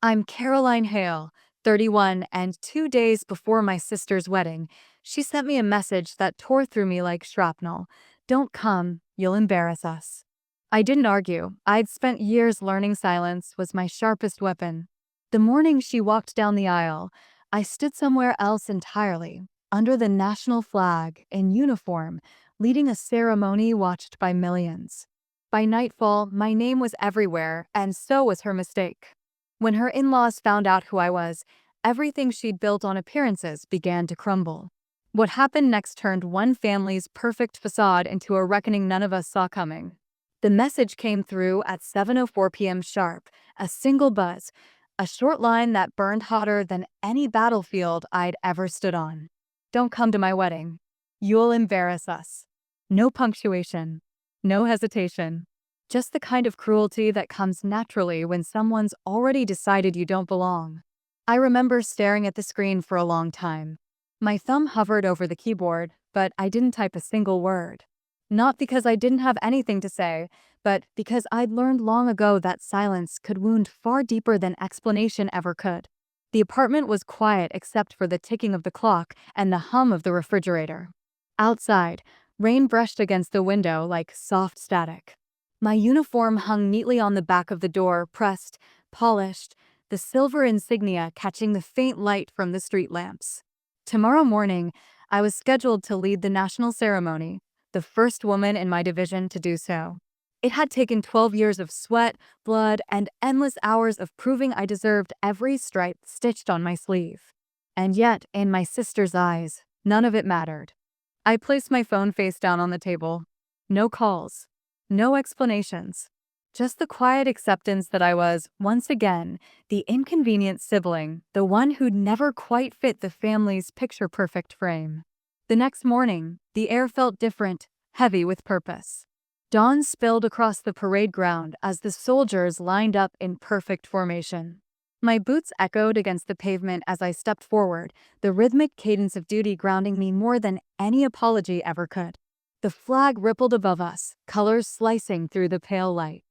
I'm Caroline Hale, 31, and 2 days before my sister's wedding, she sent me a message that tore through me like shrapnel. Don't come, you'll embarrass us. I didn't argue. I'd spent years learning silence was my sharpest weapon. The morning she walked down the aisle, I stood somewhere else entirely, under the national flag, in uniform, leading a ceremony watched by millions. By nightfall, my name was everywhere, and so was her mistake. When her in-laws found out who I was, everything she'd built on appearances began to crumble. What happened next turned one family's perfect facade into a reckoning none of us saw coming. The message came through at 7:04 p.m. sharp, a single buzz, a short line that burned hotter than any battlefield I'd ever stood on. Don't come to my wedding. You'll embarrass us. No punctuation. No hesitation. Just the kind of cruelty that comes naturally when someone's already decided you don't belong. I remember staring at the screen for a long time. My thumb hovered over the keyboard, but I didn't type a single word. Not because I didn't have anything to say, but because I'd learned long ago that silence could wound far deeper than explanation ever could. The apartment was quiet except for the ticking of the clock and the hum of the refrigerator. Outside, rain brushed against the window like soft static. My uniform hung neatly on the back of the door, pressed, polished, the silver insignia catching the faint light from the street lamps. Tomorrow morning, I was scheduled to lead the national ceremony, the first woman in my division to do so. It had taken 12 years of sweat, blood, and endless hours of proving I deserved every stripe stitched on my sleeve. And yet, in my sister's eyes, none of it mattered. I placed my phone face down on the table. No calls. No explanations. Just the quiet acceptance that I was, once again, the inconvenient sibling, the one who'd never quite fit the family's picture-perfect frame. The next morning, the air felt different, heavy with purpose. Dawn spilled across the parade ground as the soldiers lined up in perfect formation. My boots echoed against the pavement as I stepped forward, the rhythmic cadence of duty grounding me more than any apology ever could. The flag rippled above us, colors slicing through the pale light.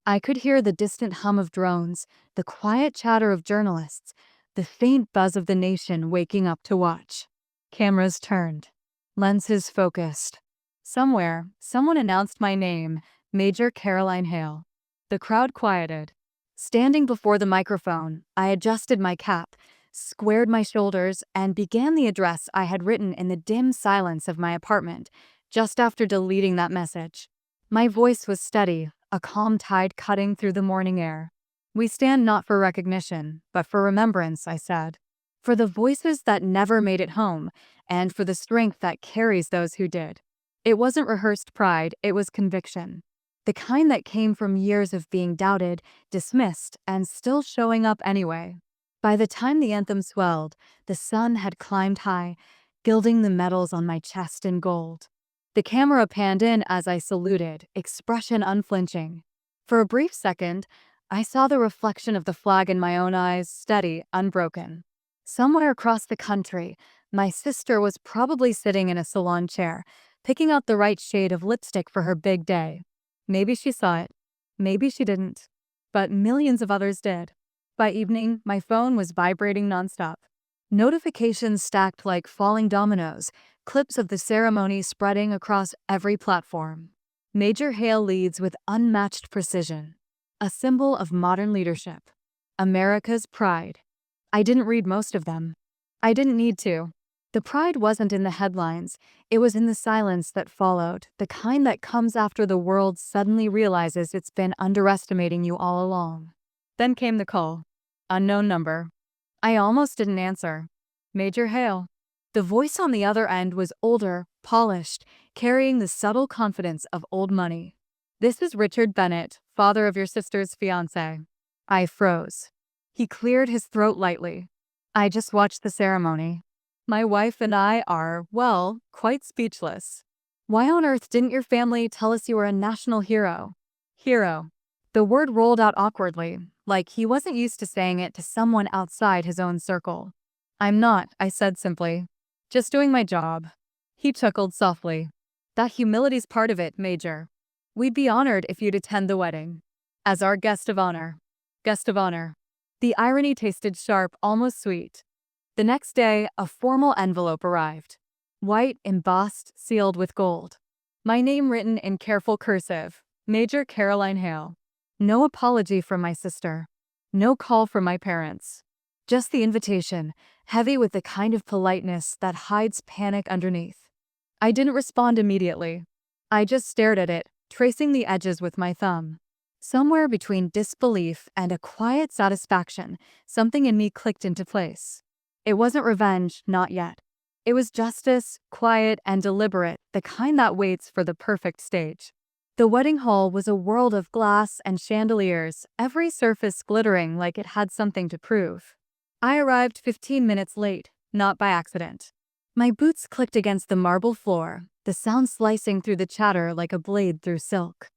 I could hear the distant hum of drones, the quiet chatter of journalists, the faint buzz of the nation waking up to watch. Cameras turned. Lenses focused. Somewhere, someone announced my name, Major Caroline Hale. The crowd quieted. Standing before the microphone, I adjusted my cap, squared my shoulders, and began the address I had written in the dim silence of my apartment, just after deleting that message. My voice was steady, a calm tide cutting through the morning air. We stand not for recognition, but for remembrance, I said. For the voices that never made it home, and for the strength that carries those who did. It wasn't rehearsed pride, it was conviction. The kind that came from years of being doubted, dismissed, and still showing up anyway. By the time the anthem swelled, the sun had climbed high, gilding the medals on my chest in gold. The camera panned in as I saluted, expression unflinching. For a brief second, I saw the reflection of the flag in my own eyes, steady, unbroken. Somewhere across the country, my sister was probably sitting in a salon chair, picking out the right shade of lipstick for her big day. Maybe she saw it. Maybe she didn't. But millions of others did. By evening, my phone was vibrating nonstop. Notifications stacked like falling dominoes, clips of the ceremony spreading across every platform. Major Hale leads with unmatched precision, a symbol of modern leadership. America's pride. I didn't read most of them. I didn't need to. The pride wasn't in the headlines, it was in the silence that followed, the kind that comes after the world suddenly realizes it's been underestimating you all along. Then came the call. Unknown number. I almost didn't answer. Major Hale. The voice on the other end was older, polished, carrying the subtle confidence of old money. This is Richard Bennett, father of your sister's fiancé. I froze. He cleared his throat lightly. I just watched the ceremony. My wife and I are, well, quite speechless. Why on earth didn't your family tell us you were a national hero? Hero. The word rolled out awkwardly, like he wasn't used to saying it to someone outside his own circle. I'm not, I said simply. Just doing my job. He chuckled softly. That humility's part of it, Major. We'd be honored if you'd attend the wedding. As our guest of honor. Guest of honor. The irony tasted sharp, almost sweet. The next day, a formal envelope arrived. White, embossed, sealed with gold. My name written in careful cursive. Major Caroline Hale. No apology from my sister. No call from my parents. Just the invitation, heavy with the kind of politeness that hides panic underneath. I didn't respond immediately. I just stared at it, tracing the edges with my thumb. Somewhere between disbelief and a quiet satisfaction, something in me clicked into place. It wasn't revenge, not yet. It was justice, quiet and deliberate, the kind that waits for the perfect stage. The wedding hall was a world of glass and chandeliers, every surface glittering like it had something to prove. I arrived 15 minutes late, not by accident. My boots clicked against the marble floor, the sound slicing through the chatter like a blade through silk.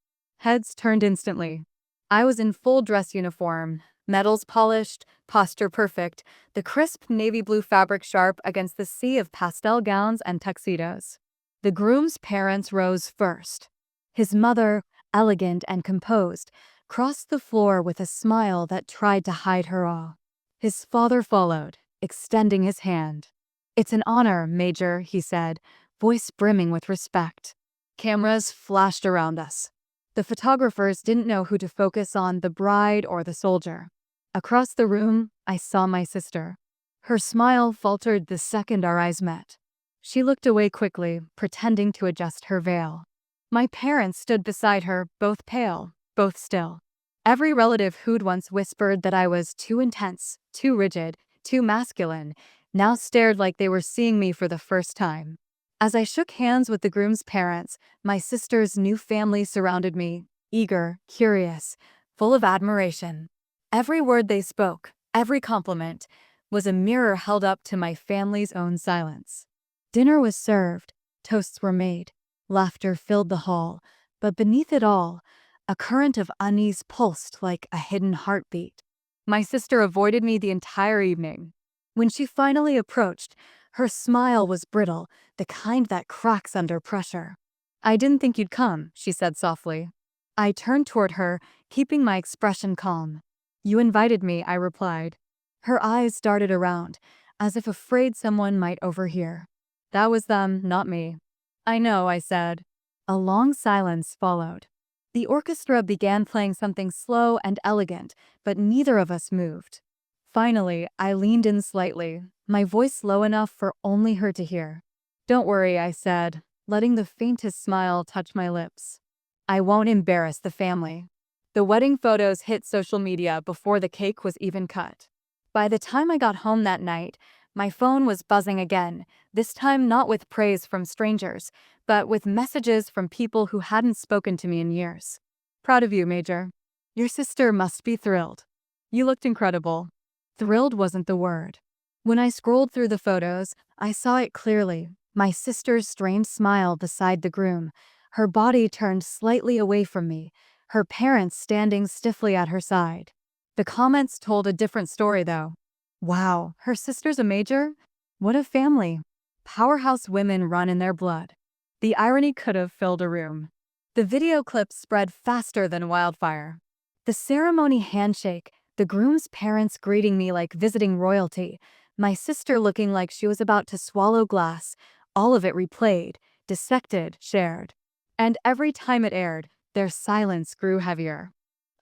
Heads turned instantly. I was in full dress uniform, medals polished, posture perfect, the crisp navy blue fabric sharp against the sea of pastel gowns and tuxedos. The groom's parents rose first. His mother, elegant and composed, crossed the floor with a smile that tried to hide her awe. His father followed, extending his hand. "It's an honor, Major," he said, voice brimming with respect. Cameras flashed around us. The photographers didn't know who to focus on, the bride or the soldier. Across the room, I saw my sister. Her smile faltered the second our eyes met. She looked away quickly, pretending to adjust her veil. My parents stood beside her, both pale, both still. Every relative who'd once whispered that I was too intense, too rigid, too masculine, now stared like they were seeing me for the first time. As I shook hands with the groom's parents, my sister's new family surrounded me, eager, curious, full of admiration. Every word they spoke, every compliment, was a mirror held up to my family's own silence. Dinner was served, toasts were made, laughter filled the hall, but beneath it all, a current of unease pulsed like a hidden heartbeat. My sister avoided me the entire evening. When she finally approached, her smile was brittle, the kind that cracks under pressure. "I didn't think you'd come," she said softly. I turned toward her, keeping my expression calm. "You invited me," I replied. Her eyes darted around, as if afraid someone might overhear. "That was them, not me." "I know," I said. A long silence followed. The orchestra began playing something slow and elegant, but neither of us moved. Finally, I leaned in slightly, my voice low enough for only her to hear. "Don't worry," I said, letting the faintest smile touch my lips. "I won't embarrass the family." The wedding photos hit social media before the cake was even cut. By the time I got home that night, my phone was buzzing again, this time not with praise from strangers, but with messages from people who hadn't spoken to me in years. "Proud of you, Major. Your sister must be thrilled. You looked incredible." Thrilled wasn't the word. When I scrolled through the photos, I saw it clearly. My sister's strained smile beside the groom, her body turned slightly away from me, her parents standing stiffly at her side. The comments told a different story, though. "Wow, her sister's a major? What a family. Powerhouse women run in their blood." The irony could have filled a room. The video clips spread faster than wildfire. The ceremony handshake, the groom's parents greeting me like visiting royalty, my sister looking like she was about to swallow glass, all of it replayed, dissected, shared. And every time it aired, their silence grew heavier.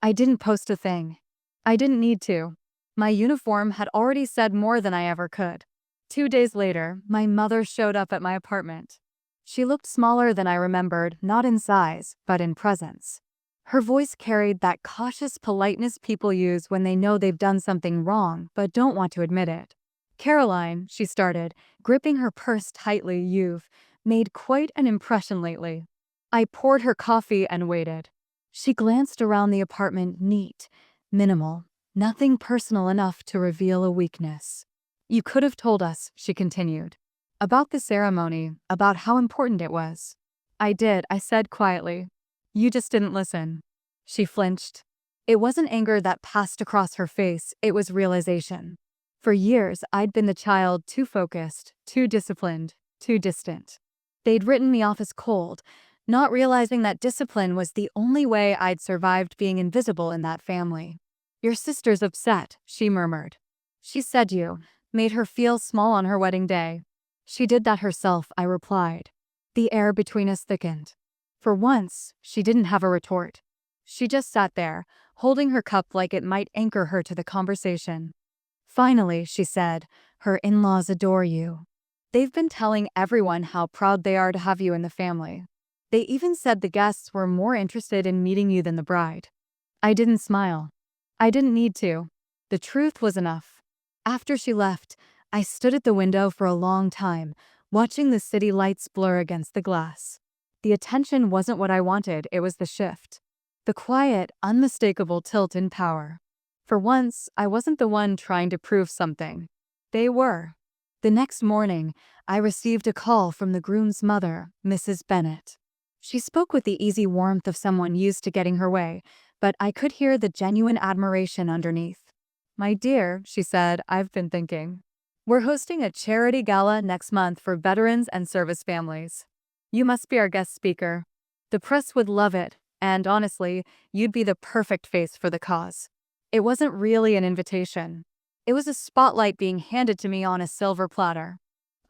I didn't post a thing. I didn't need to. My uniform had already said more than I ever could. 2 days later, my mother showed up at my apartment. She looked smaller than I remembered, not in size, but in presence. Her voice carried that cautious politeness people use when they know they've done something wrong but don't want to admit it. "Caroline," she started, gripping her purse tightly, "you've made quite an impression lately." I poured her coffee and waited. She glanced around the apartment, neat, minimal, nothing personal enough to reveal a weakness. "You could have told us," she continued. "About the ceremony, about how important it was." "I did," I said quietly. "You just didn't listen." She flinched. It wasn't anger that passed across her face, it was realization. For years, I'd been the child too focused, too disciplined, too distant. They'd written me off as cold, not realizing that discipline was the only way I'd survived being invisible in that family. "Your sister's upset," she murmured. "She said you made her feel small on her wedding day." "She did that herself," I replied. The air between us thickened. For once, she didn't have a retort. She just sat there, holding her cup like it might anchor her to the conversation. "Finally," she said, "her in-laws adore you. They've been telling everyone how proud they are to have you in the family. They even said the guests were more interested in meeting you than the bride." I didn't smile. I didn't need to. The truth was enough. After she left, I stood at the window for a long time, watching the city lights blur against the glass. The attention wasn't what I wanted, it was the shift. The quiet, unmistakable tilt in power. For once, I wasn't the one trying to prove something. They were. The next morning, I received a call from the groom's mother, Mrs. Bennet. She spoke with the easy warmth of someone used to getting her way, but I could hear the genuine admiration underneath. "My dear," she said, "I've been thinking. We're hosting a charity gala next month for veterans and service families. You must be our guest speaker. The press would love it, and honestly, you'd be the perfect face for the cause." It wasn't really an invitation. It was a spotlight being handed to me on a silver platter.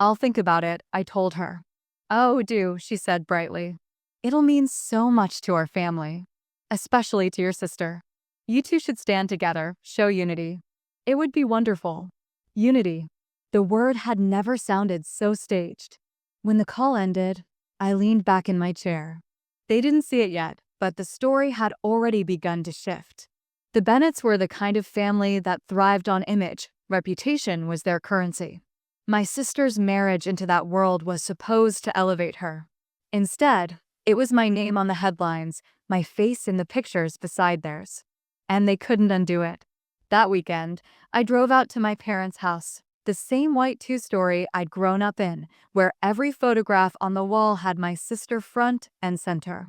"I'll think about it," I told her. "Oh, do," she said brightly. "It'll mean so much to our family. Especially to your sister. You two should stand together, show unity. It would be wonderful." Unity. The word had never sounded so staged. When the call ended, I leaned back in my chair. They didn't see it yet, but the story had already begun to shift. The Bennets were the kind of family that thrived on image. Reputation was their currency. My sister's marriage into that world was supposed to elevate her. Instead, it was my name on the headlines, my face in the pictures beside theirs. And they couldn't undo it. That weekend, I drove out to my parents' house, the same white two-story I'd grown up in, where every photograph on the wall had my sister front and center.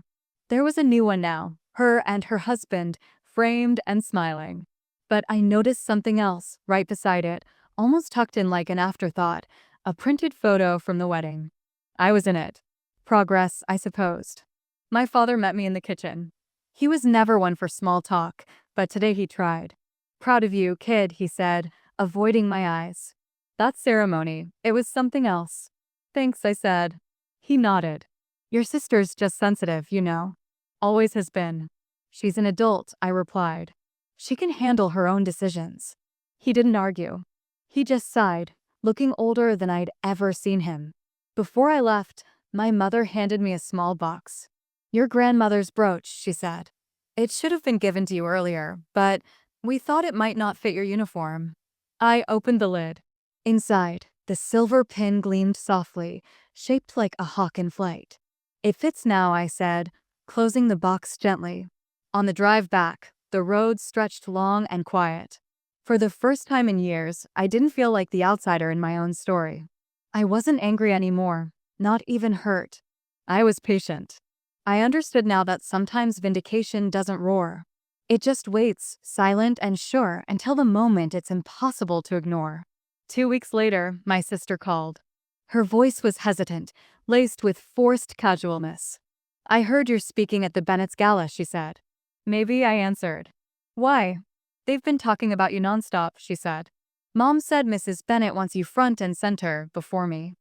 There was a new one now, her and her husband, framed and smiling. But I noticed something else right beside it, almost tucked in like an afterthought, a printed photo from the wedding. I was in it. Progress, I supposed. My father met me in the kitchen. He was never one for small talk, but today he tried. "Proud of you, kid," he said, avoiding my eyes. "That ceremony, it was something else." "Thanks," I said. He nodded. "Your sister's just sensitive, you know. Always has been." "She's an adult," I replied. "She can handle her own decisions." He didn't argue. He just sighed, looking older than I'd ever seen him. Before I left, my mother handed me a small box. "Your grandmother's brooch," she said. "It should have been given to you earlier, but we thought it might not fit your uniform." I opened the lid. Inside, the silver pin gleamed softly, shaped like a hawk in flight. "It fits now," I said, closing the box gently. On the drive back, the road stretched long and quiet. For the first time in years, I didn't feel like the outsider in my own story. I wasn't angry anymore, not even hurt. I was patient. I understood now that sometimes vindication doesn't roar. It just waits, silent and sure, until the moment it's impossible to ignore. 2 weeks later, my sister called. Her voice was hesitant, laced with forced casualness. "I heard you're speaking at the Bennett's gala," she said. "Maybe," I answered. "Why?" "They've been talking about you nonstop," she said. "Mom said Mrs. Bennett wants you front and center, before me."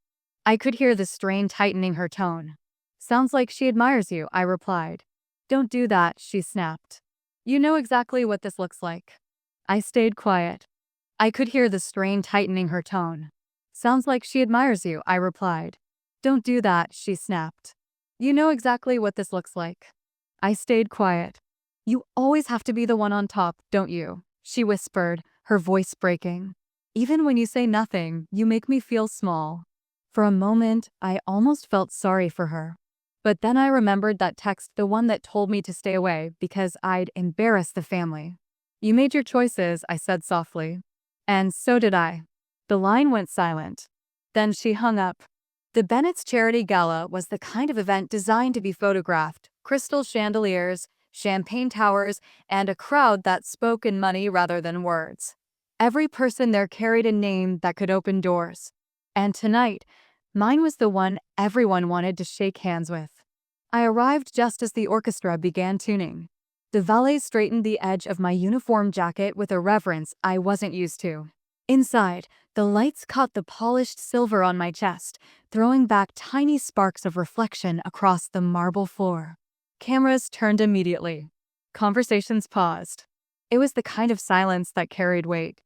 I could hear the strain tightening her tone. "Sounds like she admires you," I replied. "Don't do that," she snapped. "You know exactly what this looks like." I stayed quiet. I could hear the strain tightening her tone. "Sounds like she admires you," I replied. "Don't do that," she snapped. "You know exactly what this looks like." I stayed quiet. "You always have to be the one on top, don't you?" she whispered, her voice breaking. "Even when you say nothing, you make me feel small." For a moment, I almost felt sorry for her. But then I remembered that text, the one that told me to stay away because I'd embarrass the family. "You made your choices," I said softly. "And so did I." The line went silent. Then she hung up. The Bennett's charity gala was the kind of event designed to be photographed. Crystal chandeliers, champagne towers, and a crowd that spoke in money rather than words. Every person there carried a name that could open doors. And tonight, mine was the one everyone wanted to shake hands with. I arrived just as the orchestra began tuning. The valet straightened the edge of my uniform jacket with a reverence I wasn't used to. Inside, the lights caught the polished silver on my chest, throwing back tiny sparks of reflection across the marble floor. Cameras turned immediately. Conversations paused. It was the kind of silence that carried weight.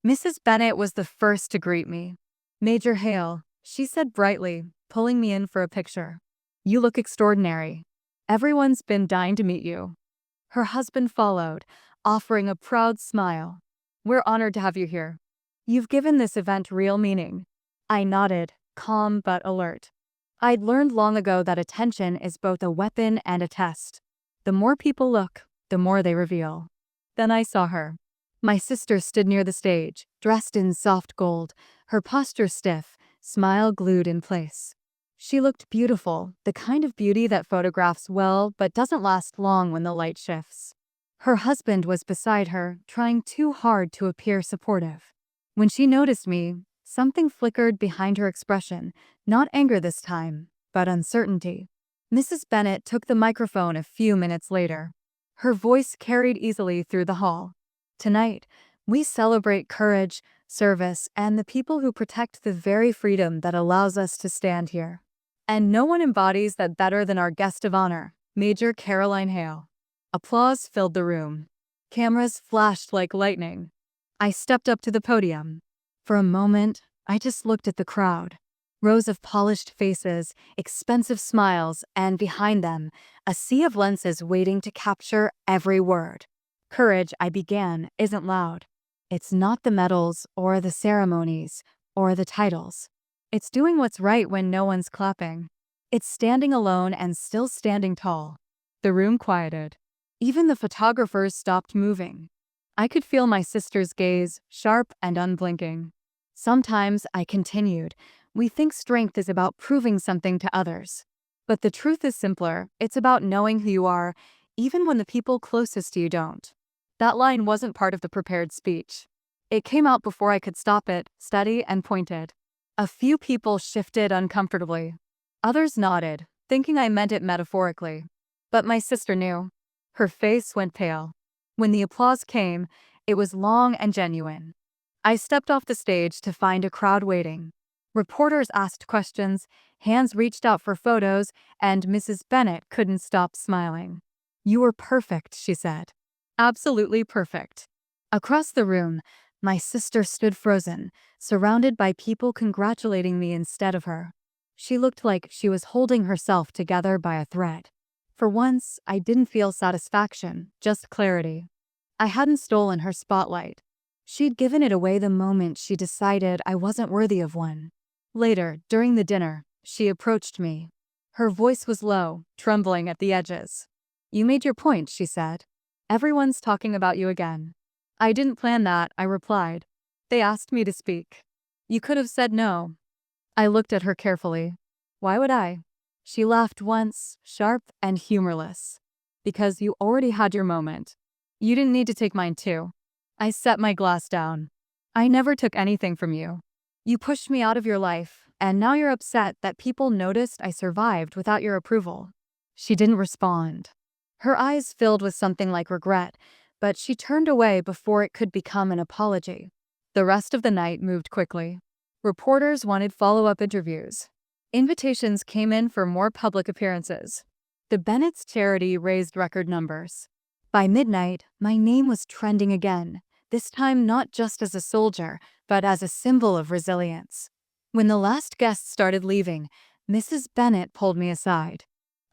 Mrs. Bennet was the first to greet me. "Major Hale," she said brightly, pulling me in for a picture. "You look extraordinary. Everyone's been dying to meet you." Her husband followed, offering a proud smile. "We're honored to have you here. You've given this event real meaning." I nodded, calm but alert. I'd learned long ago that attention is both a weapon and a test. The more people look, the more they reveal. Then I saw her. My sister stood near the stage, dressed in soft gold, her posture stiff, smile glued in place. She looked beautiful, the kind of beauty that photographs well but doesn't last long when the light shifts. Her husband was beside her, trying too hard to appear supportive. When she noticed me, something flickered behind her expression, not anger this time, but uncertainty. Mrs. Bennet took the microphone a few minutes later. Her voice carried easily through the hall. "Tonight, we celebrate courage, service, and the people who protect the very freedom that allows us to stand here. And no one embodies that better than our guest of honor, Major Caroline Hale." Applause filled the room. Cameras flashed like lightning. I stepped up to the podium. For a moment, I just looked at the crowd. Rows of polished faces, expensive smiles, and behind them, a sea of lenses waiting to capture every word. "Courage," I began, "isn't loud. It's not the medals or the ceremonies or the titles. It's doing what's right when no one's clapping. It's standing alone and still standing tall." The room quieted. Even the photographers stopped moving. I could feel my sister's gaze, sharp and unblinking. "Sometimes," I continued, "we think strength is about proving something to others. But the truth is simpler. It's about knowing who you are, even when the people closest to you don't." That line wasn't part of the prepared speech. It came out before I could stop it, steady and pointed. A few people shifted uncomfortably. Others nodded, thinking I meant it metaphorically. But my sister knew. Her face went pale. When the applause came, it was long and genuine. I stepped off the stage to find a crowd waiting. Reporters asked questions, hands reached out for photos, and Mrs. Bennet couldn't stop smiling. "You were perfect," she said. "Absolutely perfect." Across the room, my sister stood frozen, surrounded by people congratulating me instead of her. She looked like she was holding herself together by a thread. For once, I didn't feel satisfaction, just clarity. I hadn't stolen her spotlight. She'd given it away the moment she decided I wasn't worthy of one. Later, during the dinner, she approached me. Her voice was low, trembling at the edges. "You made your point," she said. "Everyone's talking about you again." "I didn't plan that," I replied. "They asked me to speak." "You could have said no." I looked at her carefully. "Why would I?" She laughed once, sharp and humorless. "Because you already had your moment. You didn't need to take mine too." I set my glass down. "I never took anything from you. You pushed me out of your life, and now you're upset that people noticed I survived without your approval." She didn't respond. Her eyes filled with something like regret, but she turned away before it could become an apology. The rest of the night moved quickly. Reporters wanted follow-up interviews. Invitations came in for more public appearances. The Bennett's charity raised record numbers. By midnight, my name was trending again, this time not just as a soldier, but as a symbol of resilience. When the last guests started leaving, Mrs. Bennet pulled me aside.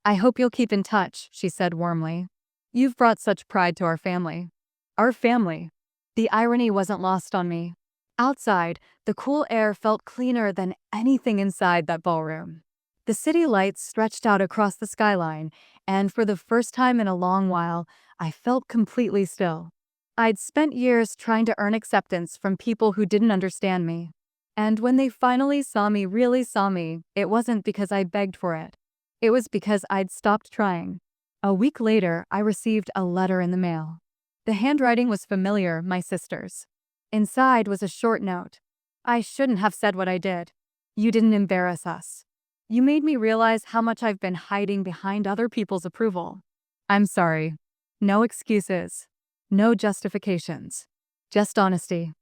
"I hope you'll keep in touch," she said warmly. "You've brought such pride to our family." Our family. The irony wasn't lost on me. Outside, the cool air felt cleaner than anything inside that ballroom. The city lights stretched out across the skyline, and for the first time in a long while, I felt completely still. I'd spent years trying to earn acceptance from people who didn't understand me. And when they finally really saw me, it wasn't because I begged for it. It was because I'd stopped trying. A week later, I received a letter in the mail. The handwriting was familiar, my sister's. Inside was a short note. "I shouldn't have said what I did. You didn't embarrass us. You made me realize how much I've been hiding behind other people's approval. I'm sorry." No excuses. No justifications. Just honesty.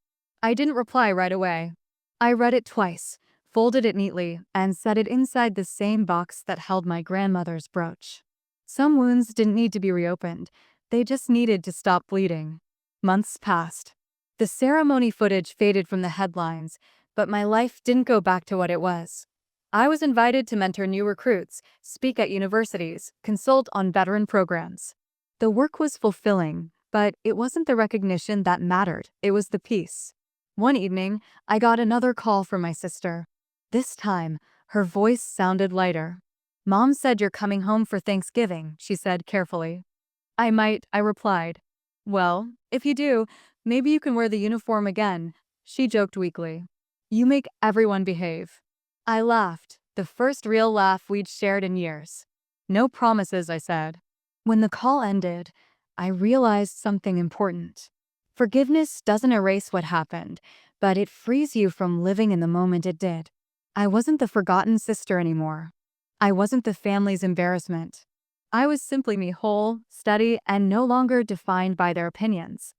I didn't reply right away. I read it twice, folded it neatly, and set it inside the same box that held my grandmother's brooch. Some wounds didn't need to be reopened. They just needed to stop bleeding. Months passed. The ceremony footage faded from the headlines, but my life didn't go back to what it was. I was invited to mentor new recruits, speak at universities, consult on veteran programs. The work was fulfilling, but it wasn't the recognition that mattered, it was the peace. One evening, I got another call from my sister. This time, her voice sounded lighter. "Mom said you're coming home for Thanksgiving," she said carefully. "I might," I replied. "Well, if you do, maybe you can wear the uniform again," she joked weakly. "You make everyone behave." I laughed, the first real laugh we'd shared in years. "No promises," I said. When the call ended, I realized something important. Forgiveness doesn't erase what happened, but it frees you from living in the moment it did. I wasn't the forgotten sister anymore. I wasn't the family's embarrassment. I was simply me, whole, steady, and no longer defined by their opinions.